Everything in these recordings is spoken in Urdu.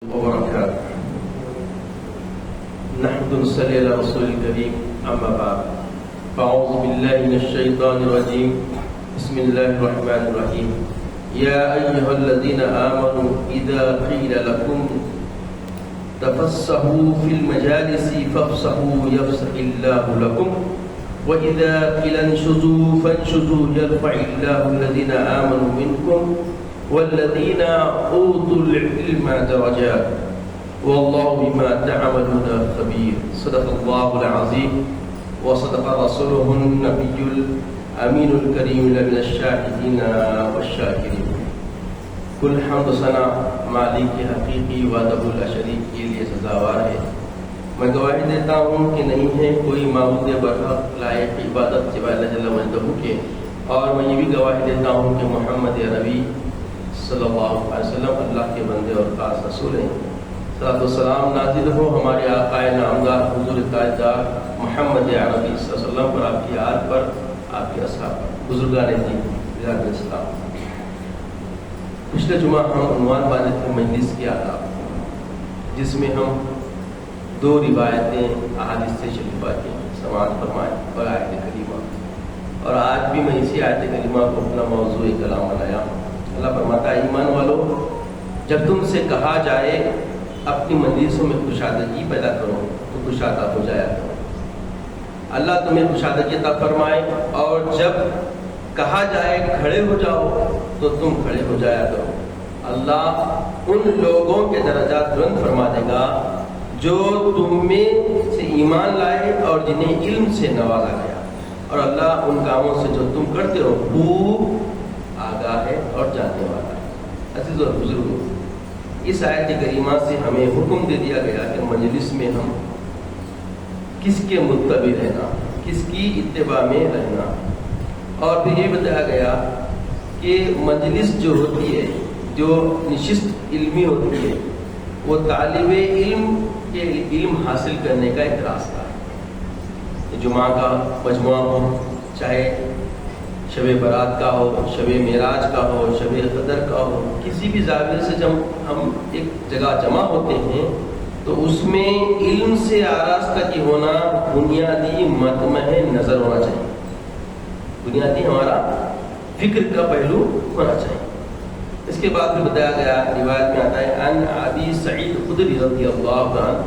وبركاته. نحمد ونصلي على رسول الكريم. أما بعد، فأعوذ بالله من الشيطان الرجيم. بسم الله الرحمن الرحيم. يا أيها الذين آمنوا إذا قيل لكم تفسحوا في المجالس فافسحوا يفسح الله لكم وإذا قيل انشزوا فانشزوا يرفع الله الذين آمنوا منكم والذين أوتوا العلم درجات والله بما تعملون خبير. صدق الله العظيم وصدق رسوله النبي الأمين الكريم من الشاهدين والشاكرين. کل حمد و ثنا مالک حقیقی وحدہ لا شریک کے لیے سزاوار ہے. میں گواہی دیتا ہوں کہ نہیں ہے کوئی معبود برحق لائق عبادت سوائے اللہ جل مجدہ کے، اور میں یہ بھی گواہی دیتا ہوں کہ محمد نبی صلی اللہ علیہ وسلم اللہ کے بندے اور خاص رسول ہیں. صلاۃ والسلام نازل ہو ہمارے آقا نامدار حضور تاجدار محمد عربی صلی اللہ علیہ وسلم پر، آپ کی آل پر، آپ کے اصحاب پر، بزرگان دین بلاد اسلام. پچھلے جمعہ ہم عنوان باندھے تھے مجلس کے آداب، جس میں ہم دو روایتیں احادیث شریفہ کی سماعت فرمائے اور آیت کریمہ، اور آج بھی میں اسی آیت کریمہ کو اپنا موضوع کلام بنایا ہوں. اللہ فرماتا ہے ایمان والو، جب تم سے کہا جائے اپنی مجلسوں میں کشادگی پیدا کرو تو کشادہ ہو جایا کرو. اللہ تمہیں کشادگی عطا فرمائے، اور جب کہا جائے کھڑے ہو جاؤ تو تم کھڑے ہو جایا کرو. اللہ ان لوگوں کے درجات بلند فرما دے گا جو تم میں سے ایمان لائے اور جنہیں علم سے نوازا گیا، اور اللہ ان کاموں سے جو تم کرتے ہو خوب آگاہ ہے اور جاننے والا ہے. عزیز اور بزرگوں، اس آیت کریمہ سے ہمیں حکم دے دیا گیا کہ مجلس میں ہم کس کے متبع رہنا، کس کی اتباع میں رہنا، اور پھر یہ بتایا گیا کہ مجلس جو ہوتی ہے، جو نشست علمی ہوتی ہے، وہ طالب علم کے علم حاصل کرنے کا ایک راستہ ہے. جمعہ کا مجموعہ ہو، چاہے شب برات کا ہو، شب معراج کا ہو، شب قدر کا ہو، کسی بھی زاویے سے جب ہم ایک جگہ جمع ہوتے ہیں تو اس میں علم سے آراستہ کی ہونا بنیادی مطمع نظر ہونا چاہیے، بنیادی ہمارا فکر کا پہلو ہونا چاہیے. اس کے بعد بھی بتایا گیا، روایت میں آتا ہے ان ابی سعید خدری رضی اللہ عنہ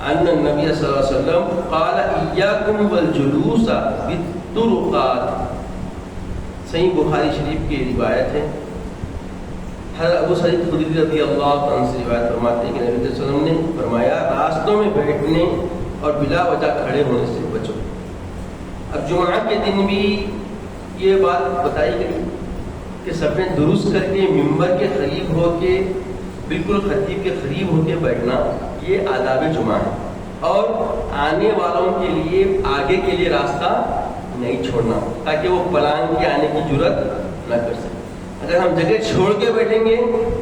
ان النبی صلی اللہ علیہ وسلم قال ایاکم والجلوس بالطرقات. صحیح بخاری شریف کی روایت ہے. حضرت ابو سعید خدری رضی اللہ عنہ سے روایت فرماتے ہیں کہ نبی صلی اللہ علیہ وسلم نے فرمایا راستوں میں بیٹھنے اور بلا وجہ کھڑے ہونے سے بچو. اب جمعہ کے دن بھی یہ بات بتائی گئی کہ صفیں درست کر کے ممبر کے قریب ہو کے، بالکل خطیب کے قریب ہو کے بیٹھنا، یہ آداب جمعہ ہے. اور آنے والوں کے لیے آگے کے لیے راستہ نہیں چھوڑنا تاکہ وہ پلانگ کے آنے کی جرت نہ کر سکے. اگر ہم جگہ چھوڑ کے بیٹھیں گے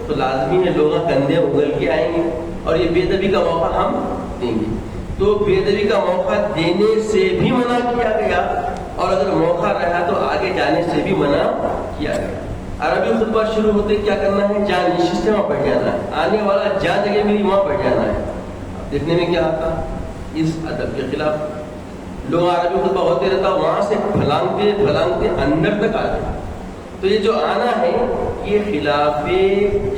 تو لازمی ہے لوگ کندھے اگل کے آئیں گے اور یہ بے ادبی کا موقع ہم دیں گے. تو بے ادبی کا موقع دینے سے بھی منع کیا گیا، اور اگر موقع رہا تو آگے جانے سے بھی منع کیا گیا. عربی خطبہ شروع ہوتے کیا کرنا ہے؟ جہاں نشست ہے وہاں بیٹھ جانا ہے. آنے والا جہاں جگہ میری وہاں بیٹھ جانا ہے. دیکھنے میں کیا آتا؟ اس ادب کے خلاف لوگ عربی خطبہ ہوتے رہتا وہاں سے پھلانگتے پھلانگتے اندر تک آ گئے. تو یہ جو آنا ہے یہ خلاف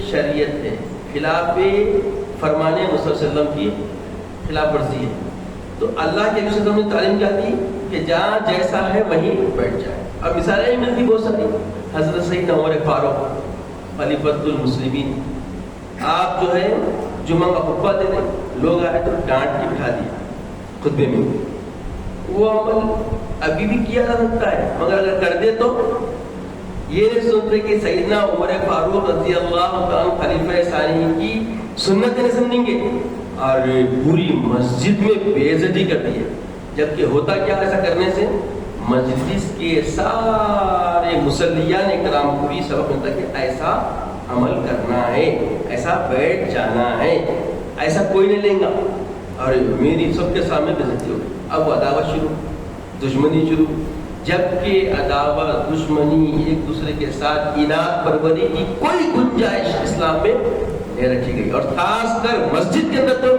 شریعت ہے، خلاف فرمان مصطفیٰ صلی اللہ علیہ وسلم کی خلاف ورزی ہے. تو اللہ کے نبی صلی اللہ علیہ وسلم نے تعلیم کیا دی کہ جہاں جیسا ہے وہیں بیٹھ جائے. اب مثالیں ہی ملتی بہت ساری. حضرت سیدنا عمر فاروق خلیفۃ المسلمین، آپ جو ہے جمعہ کا خطبہ دیتے، لوگ آئے تو ڈانٹ کے بٹھا دیا خطبے میں. وہ عمل ابھی بھی کیا جا سکتا ہے، مگر اگر کر دے تو یہ نہیں سنتے کہ سیدنا عمر فاروق رضی اللہ عنہ خلیفہ ثانی کی سنت نہیں سمجھیں گے اور پوری مسجد میں بے عزتی کر دی ہے. جبکہ ہوتا کیا ایسا کرنے سے؟ مجلس کے سارے مصلیان کرام کو بھی سبق ملتا کہ ایسا عمل کرنا ہے، ایسا بیٹھ جانا ہے، ایسا کوئی نہیں لیں گا. اور میری سب کے سامنے بے عزتی ہو گئی. اب وہ عداوت شروع، دشمنی شروع. جبکہ عداوت دشمنی ایک دوسرے کے ساتھ اناد پروری کی کوئی گنجائش اسلام میں یہ رکھی گئی، اور خاص کر مسجد کے اندر تو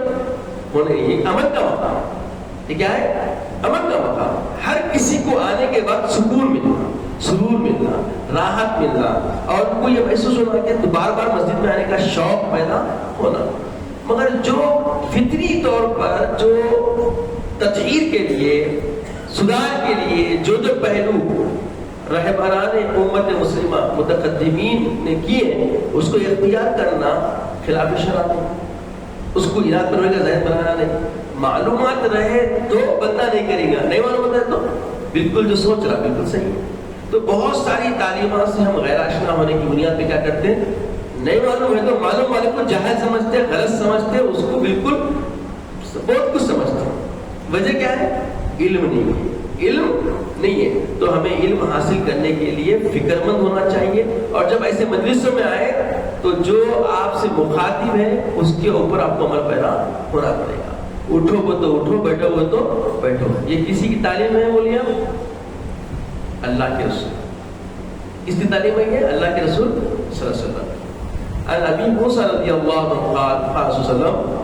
ہونے یہ امن کا مقام، یہ کیا ہے؟ امن کا مقام. ہر کسی کو آنے کے بعد سکون ملنا، سرور ملنا، راحت ملنا، اور ان کو یہ محسوس ہونا کہ بار بار مسجد میں آنے کا شوق پیدا ہونا. مگر جو فطری طور پر جو تطہیر کے لیے، سدھار کے لیے جو پہلو رہبران امت مسلمہ متقدمین نے کیے ہیں، اس کو اختیار کرنا خلاف شرع ہے. اس کو اراد پروے کا ذہن بنانا نہیں. معلومات رہے تو بندہ نہیں کرے گا، نہیں معلومات ہے تو بالکل جو سوچ رہا بالکل صحیح ہے. تو بہت ساری تعلیمات سے ہم غیر آشنا ہونے کی بنیاد پہ کیا کرتے ہیں؟ نہیں معلوم ہے تو معلوم والے کو جاہل سمجھتے، غلط سمجھتے، اس کو بالکل بہت کچھ سمجھتے. وجہ کیا ہے؟ علم نہیں ہے، علم نہیں ہے. تو ہمیں علم حاصل کرنے کے لیے فکر مند ہونا چاہیے، اور جب ایسے مجلسوں میں آئے تو جو آپ سے مخاطب ہے اس کے اوپر آپ کو عمل پیدا ہونا پڑے گا. اٹھو وہ تو اٹھو، بیٹھو وہ تو بیٹھو. یہ کسی کی تعلیم ہے؟ بولیے اللہ کے رسول. کس کی تعلیم ہے یہ؟ اللہ کے رسول صلی اللہ علیہ وسلم. عن ابی موسیٰ رضی اللہ عنہ قال قال صلی اللہ علیہ وسلم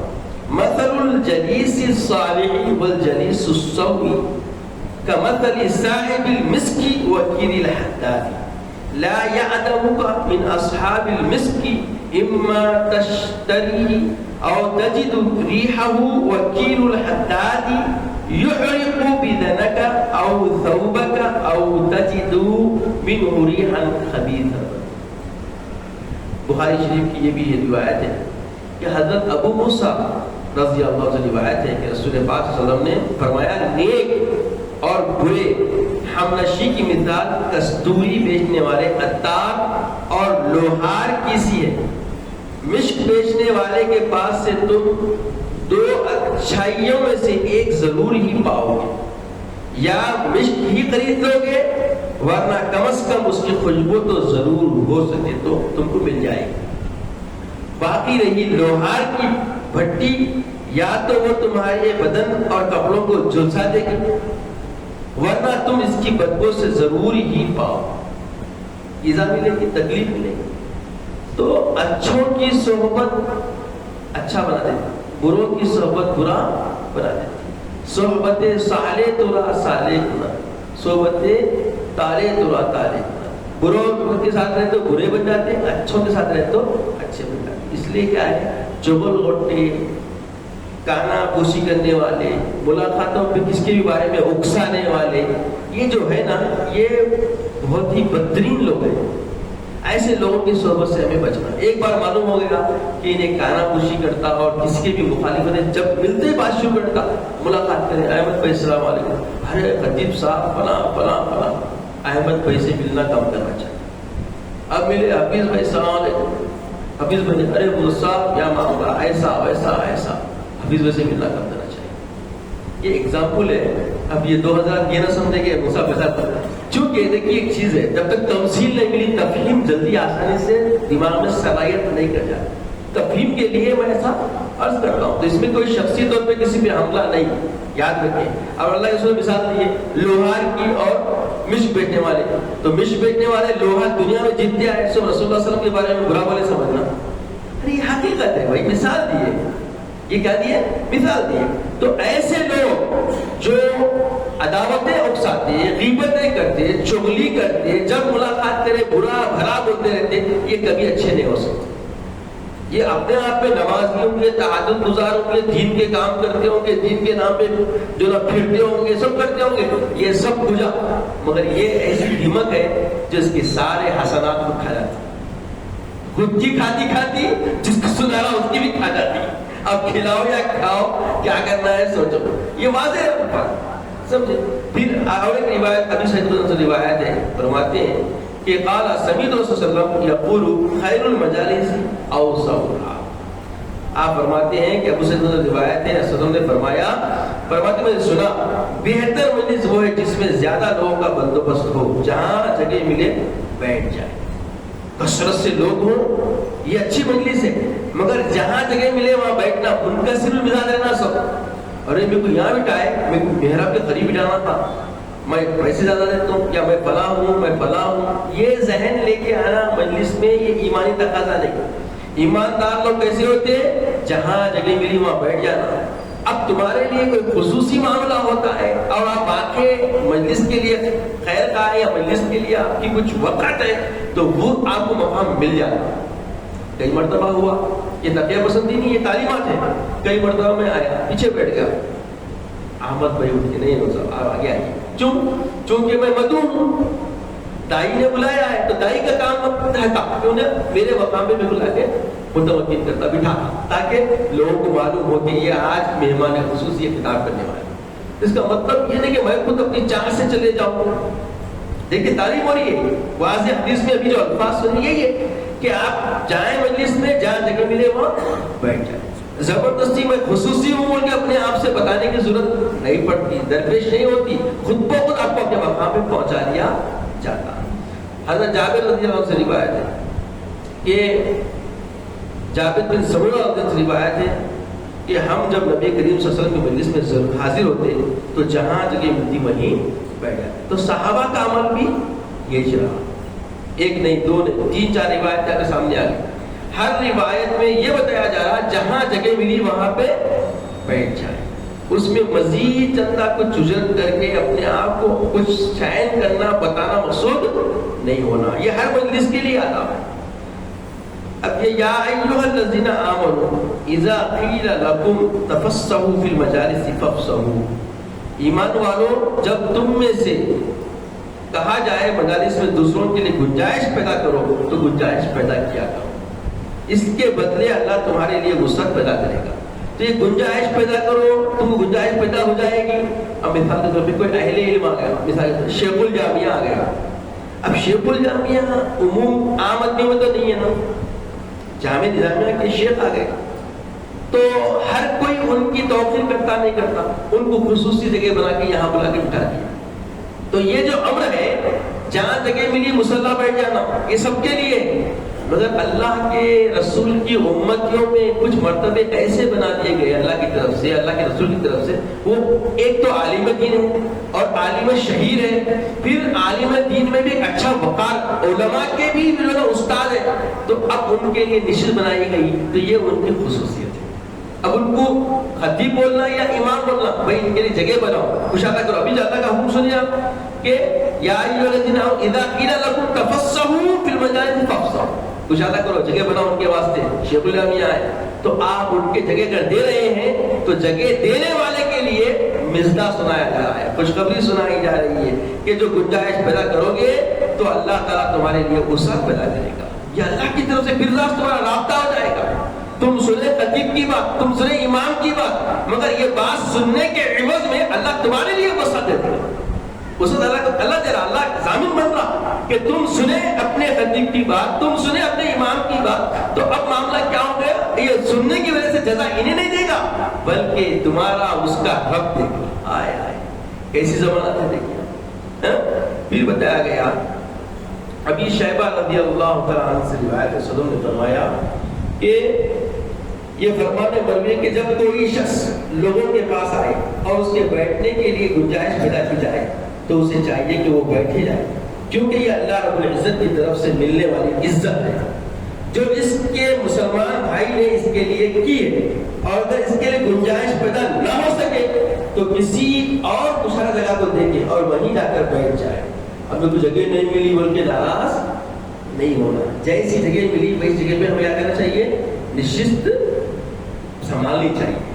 مثل الجلیس الصالح والجلیس السوء كمثل صاحب المسك وكيل الحداد لا يعدمك من اصحاب المسك اما تشتري او تجد ريحه وكيل الحداد يحرق بدنك او ثوبك او تجد منه ريحا خبيثا. بخاری شریف کی یہ بھی یہ روایت ہے کہ حضرت ابو موسیٰ رضی اللہ عنہ روایت ہے کہ رسول پاک صلی اللہ علیہ وسلم نے فرمایا نیک اور برے ہمنشی کی مثال کستوری بیچنے والے عطار اور لوہار کی سی ہے. مشک بیچنے والے کے پاس سے تم دو اچھائیوں میں سے ایک ضرور ہی پاؤ گے، یا مشک ہی خرید لو گے، ورنہ کم از کم اس کی خوشبو تو ضرور ہو سکے تو تم کو مل جائے گی. باقی رہی لوہار کی بھٹی، یا تو وہ تمہارے بدن اور کپڑوں کو جھلسا دے گی، ورنہ تم اس کی بدبو سے ضرور ہی پاؤ. ایذا ملے گی، تکلیف ملے گی. تو اچھوں کی صحبت اچھا بنا دیتی، بروں کی صحبت برا بنا دیتی. صحبت صالح ترا صالح کنا، صحبت تالے ترا تالے کنا. بروں کے ساتھ رہے تو برے بن جاتے ہیں، اچھوں کے ساتھ رہے تو اچھے بن جاتے ہیں. اس لیے کیا ہے، چغل غٹے، کانا پوشی کرنے والے، ملاقاتوں پہ کس کے بھی بارے میں اکسانے والے، یہ جو ہے نا یہ بہت ہی بدترین لوگ ہیں. ایسے لوگوں کی صحبت سے ہمیں بچنا. ایک بار معلوم ہو گیا کہ انہیں کانا پوشی کرتا اور کسی کے بھی مخالفت ہے، جب ملتے بات شروع کرتا، ملاقات کریں، احمد بھائی السلام علیکم، ارے خطیب صاحب فلاں فلاں فلاں. احمد بھائی سے ملنا کم کرنا چاہیے. اب ملے حفیظ بھائی السلام علیکم، حفیظ بھائی ارے وہ صاحب کیا معاملہ، ایسا ویسا ایسا. حفیظ بھائی سے ملنا کم کرنا چاہیے. یہ ایگزامپل ہے. اب یہ 2000 یہ نہ سمجھے کہ مسافر پر، چونکہ دیکھیے ایک چیز ہے، جب تک تمثیل نہیں ملی تفہیم جلدی آسانی سے دماغ میں صلاحیت نہیں کر جاتی. تفہیم کے لیے میں ایسا عرض کرتا ہوں، تو اس میں کوئی شخصی طور پہ کسی پہ حملہ نہیں، یاد رکھیں. اب اللہ کے رسول مثال دی ہے لوہار کی اور مشک بیچنے والے. تو مشک بیچنے والے لوہار دنیا میں جتنے آئے سو رسول اللہ صلی اللہ علیہ وسلم کے بارے میں برا بھلے سمجھنا، ارے یہ حقیقت ہے بھائی، مثال دی ہے. یہ کیا دی ہے؟ مثال دی ہے. تو ایسے لوگ جو عداوتیں اکساتے، غیبتیں کرتے، چغلی کرتے، جب ملاقات کرے برا بھلا بولتے رہتے، یہ کبھی اچھے نہیں ہو سکتے. یہ اپنے آپ میں نمازی ہوں گے، تعدد گزار ہوں گے، دین کے کام کرتے ہوں گے، دین کے نام پہ جو نہ پھرتے ہوں گے، سب کرتے ہوں گے، یہ سب پوجا. مگر یہ ایسی ہمت ہے جس کے سارے حسنات کو کھا جاتی، خود کی کھاتی کھاتی جس کو سنارا اس کی بھی کھا جاتی. اب کھلاؤ یا کھاؤ، کیا کرنا ہے سوچو. یہ واضح ہے، سمجھے. پھر اور ایک روایت ابھی سعید سے روایت ہے، فرماتے ہیں کہ قال سمیعت رسول صلی اللہ علیہ وسلم یقول خیر المجالس اوسعها. آپ فرماتے ہیں کہ ابو سعید روایت ہے، رسول نے فرمایا، فرماتے میں نے سنا بہتر مجلس وہ ہے جس میں زیادہ لوگوں کا بندوبست ہو، جہاں جگہ ملے بیٹھ جائے. کثرت سے لوگ ہوں یہ اچھی مجلس ہے، مگر جہاں جگہ ملے وہاں بیٹھنا، منکسر المزاج رہنا. سب ارے میرے کو یہاں بٹھائے، میرے کو محراب کے قریب جانا تھا، میں پیسے زیادہ دیتا ہوں، یا میں فلاں ہوں، میں فلاں ہوں. یہ ذہن لے کے آنا مجلس میں یہ ایمانی تقاضا نہیں. ایماندار لوگ کیسے ہوتے ہیں؟ جہاں جگہ ملی وہاں بیٹھ جانا. اب تمہارے لیے کوئی خصوصی معاملہ ہوتا ہے اور آپ آ کے مجلس کے لیے خیر کا ہے یا مجلس کے لیے آپ کی کچھ وقت ہے تو وہ آپ کو مقام مل جاتا. کئی مرتبہ ہوا، یہ تقیہ پسندی نہیں، یہ تعلیمات ہیں. کئی مرتبہ میں آیا پیچھے بیٹھ گیا، احمد بھائی اٹھ کے نہیں ہو صاحب آپ آگے آئیے. چونکہ میں مدعو ہوں، دائی نے بلایا ہے تو دائی کا کام رہتا کہ انہیں میرے مقام پہ بلا کے متوقع کرتا، بٹھا، تاکہ لوگوں کو معلوم ہو کہ یہ آج مہمان خصوصی خطاب کرنے والے. اس کا مطلب یہ نہیں کہ میں خود اپنی چاہ سے چلے جاؤں. دیکھیں تعلیم ہو رہی ہے، واضح حدیث میں ابھی جو الفاظ سنی یہی ہے کہ آپ جائیں مجلس میں، جہاں جگہ ملے وہاں بیٹھ جائیں. زبردستی میں خصوصی ہوں بول کے اپنے آپ سے بتانے کی ضرورت نہیں پڑتی، درپیش نہیں ہوتی، خود بخود آپ کو اپنے مقام پہ پہنچا دیا جاتا. حضرت جابر رضی اللہ عنہ سے روایت ہے کہ جابر بن سمرہ رضی اللہ عنہ سے روایت ہے کہ ہم جب نبی کریم صلی اللہ علیہ وسلم کے مجلس میں حاضر ہوتے تو جہاں جگہ ملتی وہیں بیٹھ جاتے. تو صحابہ کا عمل بھی یہی رہا. ایک نہیں، دو نہیں، تین چار روایت آپ کے سامنے آ گئی. ہر روایت میں یہ بتایا جا رہا جہاں جگہ ملی وہاں پہ بیٹھ جائے. اس میں مزید چندہ کچھ اجرت کر کے اپنے آپ کو کچھ شائن کرنا بتانا مقصود نہیں ہونا. یہ ہر مجلس کے لیے آتا ہے. اب یہ یا ایھا الذین آمنوا اذا قیل لکم تفصحوا فی المجالس فافصحوا، ایمان والو جب تم میں سے کہا جائے مجالس میں دوسروں کے لیے گنجائش پیدا کرو تو گنجائش پیدا کیا کرو، اس کے بدلے اللہ تمہارے لیے وسعت پیدا کرے گا. تو یہ گنجائش پیدا کرو، تم گنجائش پیدا ہو جائے گی. اب مثال کے طور پہ کوئی اہل علم آ گیا، مثال کے طور شیخ الجامعہ آ گیا. اب شیخ الجامعہ عموم عام آدمی میں تو نہیں ہے نا، جامع نظامیہ کے شیخ آ گئے تو ہر کوئی ان کی توقیر کرتا نہیں کرتا، ان کو خصوصی جگہ بنا کے یہاں بلا کے بٹھا دیا. تو یہ جو امر ہے جہاں جگہ ملی مصلی بیٹھ جانا یہ سب کے لیے، مگر اللہ کے رسول کی امتیوں میں کچھ مرتبے ایسے بنا دیے گئے اللہ کی طرف سے، اللہ کے رسول کی طرف سے. وہ ایک تو عالم دین ہے اور عالم شہیر ہے، پھر عالم دین میں بھی ایک اچھا وقار، علماء کے بھی استاد ہے. تو اب ان کے لیے نشست بنائی گئی تو یہ ان کی خصوصیت ہے. اب ان کو خطیب بولنا یا امام بولنا، بھائی ان کے لیے جگہ بناؤ، کشادہ کرو. ابھی جاتا کا حکم سنیے آپ کہ یا ایھا الذین آمنوا اذا قیل لکم تفصحوا فی المجالس فافصحوا، کشادہ کرو، جگہ بناؤ ان کے واسطے. شیخ الجامعہ ہے تو آپ ان کے جگہ اگر دے رہے ہیں تو جگہ دینے والے کے لیے مزدہ سنایا جا رہا ہے، خوشخبری سنائی جا رہی ہے کہ جو گنجائش پیدا کرو گے تو اللہ تعالیٰ تمہارے لیے وسعت پیدا کرے گا. یہ اللہ کی طرف سے پھر تمہارا رابطہ ہو جائے گا. تم سنیں خطیب کی بات، تم سنیں امام کی بات، مگر یہ بات سننے کے عوض میں اللہ تمہارے لیے وسعت دے دے گا. وسعت اللہ دے رہا، اللہ ضامن بن رہا کہ تم سنیں اپنے خطیب کی بات، تم سنیں اپنے امام کی بات. تو اب معاملہ کیا ہو گیا؟ یہ سننے کی وجہ سے جزا انہیں نہیں دے گا بلکہ تمہارا اس کا رب دے گا. آئے آئے کیسی ضمانت ہے دیکھیے. پھر بتایا گیا ابھی شیبہ رضی اللہ تعالیٰ عنہ سے روایت ہے، صدر نے فرمایا کہ یہ فرمانے مروی کہ جب کوئی شخص لوگوں کے پاس آئے اور اس کے بیٹھنے کے لیے گنجائش پیدا کی جائے تو اسے چاہیے کہ وہ بیٹھے جائے، کیونکہ یہ اللہ رب العزت کی طرف سے ملنے والی عزت ہے جو اس کے مسلمان بھائی نے اس کے لیے کی ہے. اور اگر اس کے لیے گنجائش پیدا نہ ہو سکے تو کسی اور دوسرا جگہ کو دیکھے اور وہیں جا کر بیٹھ جائے. اب جو جگہ نہیں ملی بول کے ناراض نہیں ہونا، جیسی جگہ ملی ویسی جگہ پہ ہمیں کیا کرنا چاہیے؟ نشست سنبھالنی چاہیے.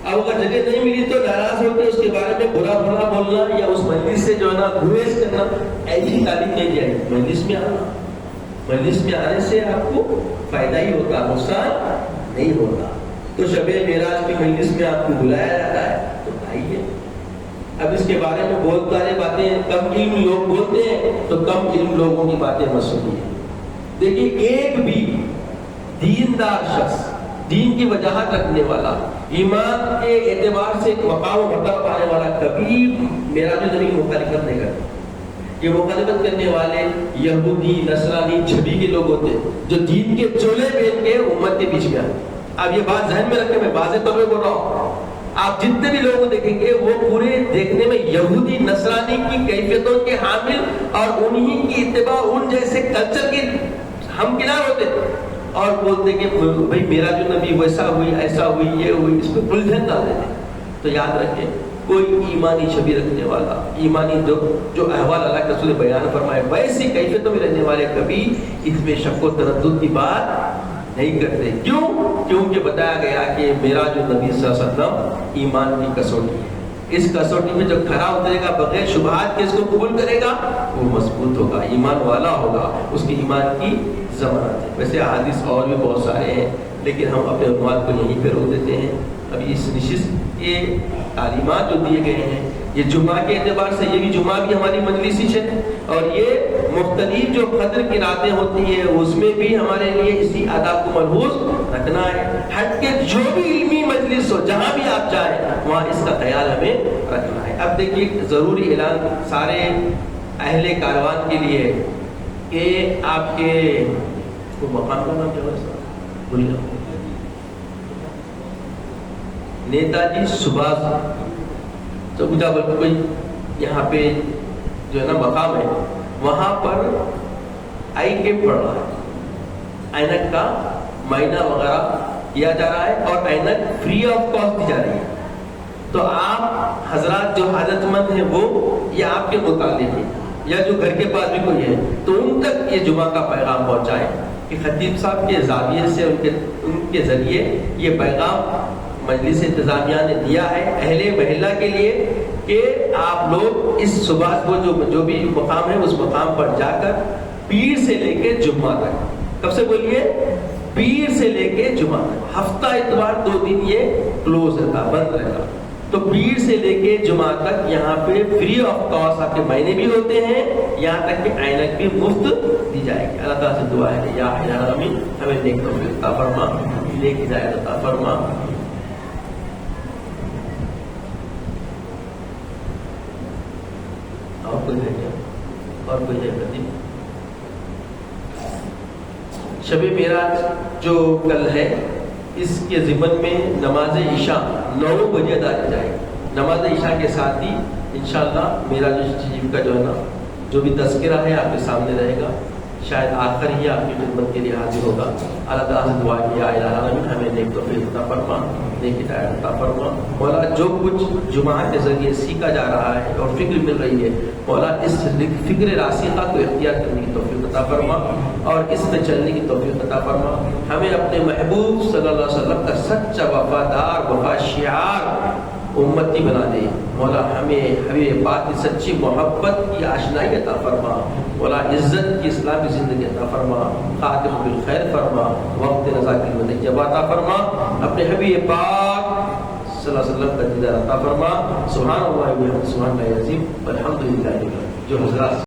اب اگر جگہ نہیں ملی تو ناراض ہو کے اس کے بارے میں برا بھلا بولنا یا اس مجلس سے جو ہے نا گریز کرنا، ایسی تعلیم نہیں جائے. مجلس میں آنا، مجلس میں آنے سے آپ کو فائدہ ہی ہوتا، نقصان نہیں ہوتا. تو شب معراج کی مجلس میں آپ کو بلایا جاتا ہے تو آئیے. اب اس کے بارے میں بہت سارے باتیں کم علم لوگ بولتے ہیں تو کم علم لوگوں کی باتیں مت سنیے. دیکھیے ایک بھی دیندار شخص، دین کی وجاہت رکھنے والا، ایمان کے اعتبار سے مقام و مرتبہ پانے والا کبھی معراج نبی کی مخالفت نہیں کرتا. یہ مخالفت کرنے والے یہودی، نصرانی، چھبی کے لوگ ہوتے ہیں جو دین کے چولے پہن کے امت کے بیچ میں آتے. اب یہ بات ذہن میں رکھ کے میں واضح طور پہ بول رہا ہوں، آپ جتنے بھی لوگوں کو دیکھیں گے وہ پورے دیکھنے میں یہودی نصرانی کی کیفیتوں کے حامل اور انہی کی اتباع، ان جیسے کلچر کی ہم کنار ہوتے. اور بولتے کہ بھائی میرا جو نبی ویسا ہوئی ایسا ہوئی یہ ہوئی، اس پہ الجھن ڈال دیتے. تو یاد رکھیں کوئی ایمانی چھبی رکھنے والا، ایمانی جو احوال اللہ کے رسول بیان فرمائے ویسی کیفیتوں میں رہنے والے کبھی اس میں شک و تردد کی بات نہیں کرتے. کیوں؟ کیونکہ بتایا گیا کہ میرا جو نبی صلی اللہ علیہ وسلم ایمان کی کسوٹی ہے. اس کسوٹی میں جو کھرا اترے گا بغیر شبہات کے اس کو قبول کرے گا وہ مضبوط ہوگا، ایمان والا ہوگا، اس کی ایمان کی ضمانت ہے. ویسے احادیث اور بھی بہت سارے ہیں لیکن ہم اپنے عنوان کو یہیں پہ روک دیتے ہیں. ابھی اس نشست کے تعلیمات جو دیے گئے ہیں یہ جمعہ کے اعتبار سے، یہ بھی جمعہ بھی ہماری مجلس ہی ہے، اور یہ مختلف جو قدر کی راتیں ہوتی ہیں اس میں بھی ہمارے لیے اسی آداب کو ملحوظ رکھنا ہے. ہٹ کے جو بھی علمی مجلس ہو جہاں بھی آپ جائیں وہاں اس کا خیال ہمیں رکھنا ہے. اب دیکھیے ضروری اعلان سارے اہل کاروان کے لیے کہ آپ کے وہ مقام کا نام کیا ہے بھول گیا، نیتا جی سبھاش چوکا بلکہ کوئی یہاں پہ جو ہے نا مقام ہے وہاں پر آئی کیمپ پڑ رہا ہے، اینک کا معائنہ وغیرہ کیا جا رہا ہے اور اینک فری آف کاسٹ دی جا رہی ہے. تو آپ حضرات جو حاجت مند ہیں وہ یا آپ کے متعلق ہیں یا جو گھر کے پاس بھی کوئی ہے تو ان تک یہ جمعہ کا پیغام پہنچائیں کہ خطیب صاحب کے زاویے سے ان کے ذریعے یہ پیغام مجلس انتظامیہ نے دیا ہے اہل محلہ کے لیے کہ آپ لوگ اس صبح کو جو بھی مقام ہے اس مقام پر جا کر پیر سے لے کے جمعہ تک، کب سے بولیے، پیر سے لے کے جمعہ تک، ہفتہ اتوار 2 دن یہ کلوز رہتا، بند رہتا. تو پیر سے لے کے جمعہ تک یہاں پہ فری آف کاسٹ آپ کے مہینے بھی ہوتے ہیں، یہاں تک کہ اینک بھی مفت دی جائے گی. اللہ تعالیٰ سے دعا ہے یا حی آمین ہمیں نیک توفیق عطا فرما، نیک ہدایت عطا فرما. اور کوئی ہے کیا؟ اور کوئی ہے قدیم؟ شب معراج جو کل ہے اس کے ضمن میں نماز عشاء 9 بجے ادا کی جائے گی. نماز عشاء کے ساتھ ہی انشاءاللہ معراج شریف کا جو ہے نا جو بھی تذکرہ ہے آپ کے سامنے رہے گا، شاید آخر ہی آپ کی خدمت کے لیے حاضر ہوگا. اللہ تعالیٰ سے دعا کیا الہ العالمین ہمیں نیک توفیق عطا فرما، نیک ہدایت عطا فرما. مولا جو کچھ جمعہ کے ذریعے سیکھا جا رہا ہے اور فکر مل رہی ہے مولا اس فکر راسخہ کو اختیار کرنے کی توفیق عطا فرما اور اس میں چلنے کی توفیق عطا فرما. ہمیں اپنے محبوب صلی اللہ علیہ وسلم کا سچا وفادار وفا شعار امتی بنا دے. مولا ہمیں حبیب پاک کی سچی محبت کی آشنائی عطا فرما. مولا عزت کی اسلامی زندگی عطا فرما، خاتم بالخیر فرما، وقت رضا کی مدد عطا فرما. اپنے حبیب پاک صلی اللہ علیہ وسلم کا دیدار عطا فرما. سبحان اللہ و بحمدہ، سبحان اللہ العظیم والحمد للہ. جو حضرات